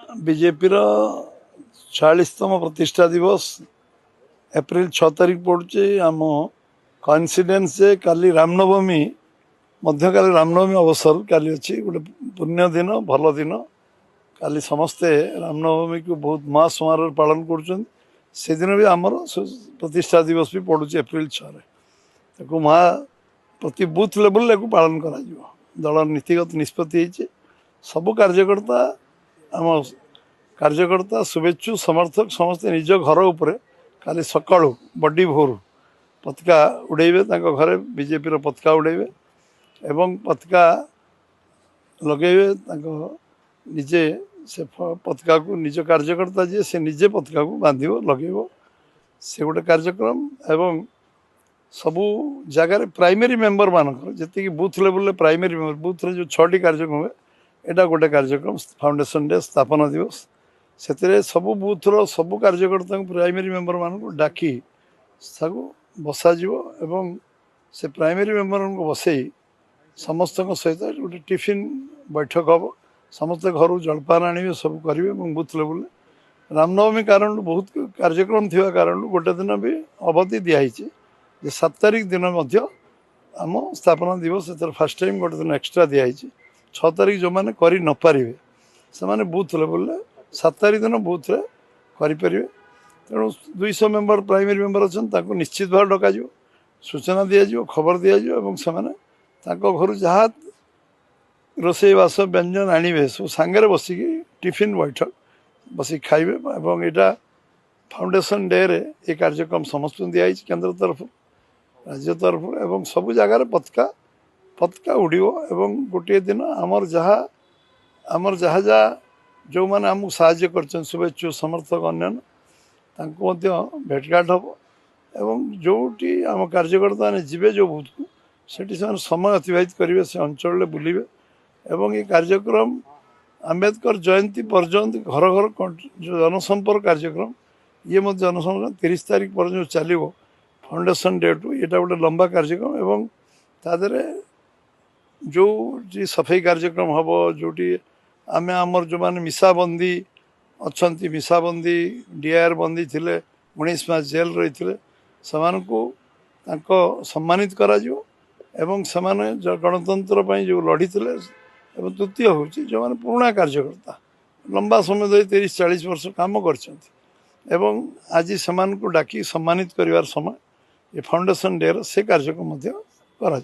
BJP 40तम प्रतिष्ठा दिवस April 6 तारीख पड़ुचे आम कॉन्सिडेंस जे काली रामनवमी काली रामनवमी अवसर काली अच्छी गोटे पुण्य दिन भल दिन काली समस्ते रामनवमी को बहुत महा समारोह पालन कर भी आमर प्रतिष्ठा दिवस भी पड़ुचे एप्रिल 6 महा प्रति बूथ लेवल को पालन कर दल नीतिगत निष्पत्ति सबु कार्यकर्ता आम कार्यकर्ता शुभेच्छु समर्थक समस्ते निज घर उपर काली सका बड़ी भोर पताका उड़ेबे घरे बीजेपी पताका उड़ेबे एवं पताका लगेबे निजे से पताका को निज कार्यकर्ता जी से निजे पताका को बांध लगेब से गोटे कार्यक्रम एवं सबू जगार प्राइमरी मेंबर मानकर जी booth level primary member booth रे जो 6टी कार्यक्रम हुए एटा गोटे कार्यक्रम फाउंडेशन डे स्थापना दिवस से सबू बूथ रो सबू कार्यकर्ता प्राइमरी मेंबर मान को डाकी बसाज एवं से प्राइमरी मेंबर को बसई समस्त सहित गोटे टिफिन बैठक हम समस्त घर जलपान आने सब करेंगे बूथ लेवल रामनवमी कारण बहुत कार्यक्रम थी कारण गोटे दिन भी अवधि दिखाई 7 तारीख दिन आम स्थापना दिवस फास्ट टाइम गोटे दिन एक्सट्रा दिखाई 6 तारीख जो मैंने कर न पारे से बूथ लेवल 7 तारीख दिन बूथ रे करें तेणु 200 मेंबर प्राइमरी मेंबर अच्छा निश्चित भाव डक सूचना दिज्व खबर दिज्व से घर जहाँ रोसईवास व्यंजन आणवे सब सांगे बसिक टिफिन बैठक बसिक खाइबे एवं यहाँ फाउंडेशन डे रे ये कार्यक्रम समस्त दिखाई केंद्र तरफ राज्य तरफ एवं सबु जगार पताका उड़ो एवं गोटे दिन आमर जहाँ जो मैंने आमको साहाय्य कर शुभेच्छु समर्थक अन्य भेटघाट हम एवं जोटी आम कार्यकर्ता ने जीवे जो बूथ को सेठी समय अतिबाहित करेंगे से अंचल बुलवे एवं ये कार्यक्रम आम्बेडकर जयंती पर्यंत घर घर जो जनसंपर्क कार्यक्रम ये जनसंपर्क 30 तारीख पर चलो फाउंडेशन डे टू ये गोटे लंबा कार्यक्रम एवं तादरे जो सफाई कार्यक्रम हम जोटी आम आमर जो मैंने मिसाबंदी अच्छा मिसाबंदी डीआर बंदी थे 19 मास जेल रही से सम्मानित करा एवं से गणतंत्र जो लड़ी थे एवं तृतीय हूँ जो मैंने पुराणा कार्यकर्ता लंबा समय धरी 30-40 वर्ष काम कर आज से डाकी सम्मानित कर समय ये फाउंडेशन डे से कार्यक्रम करा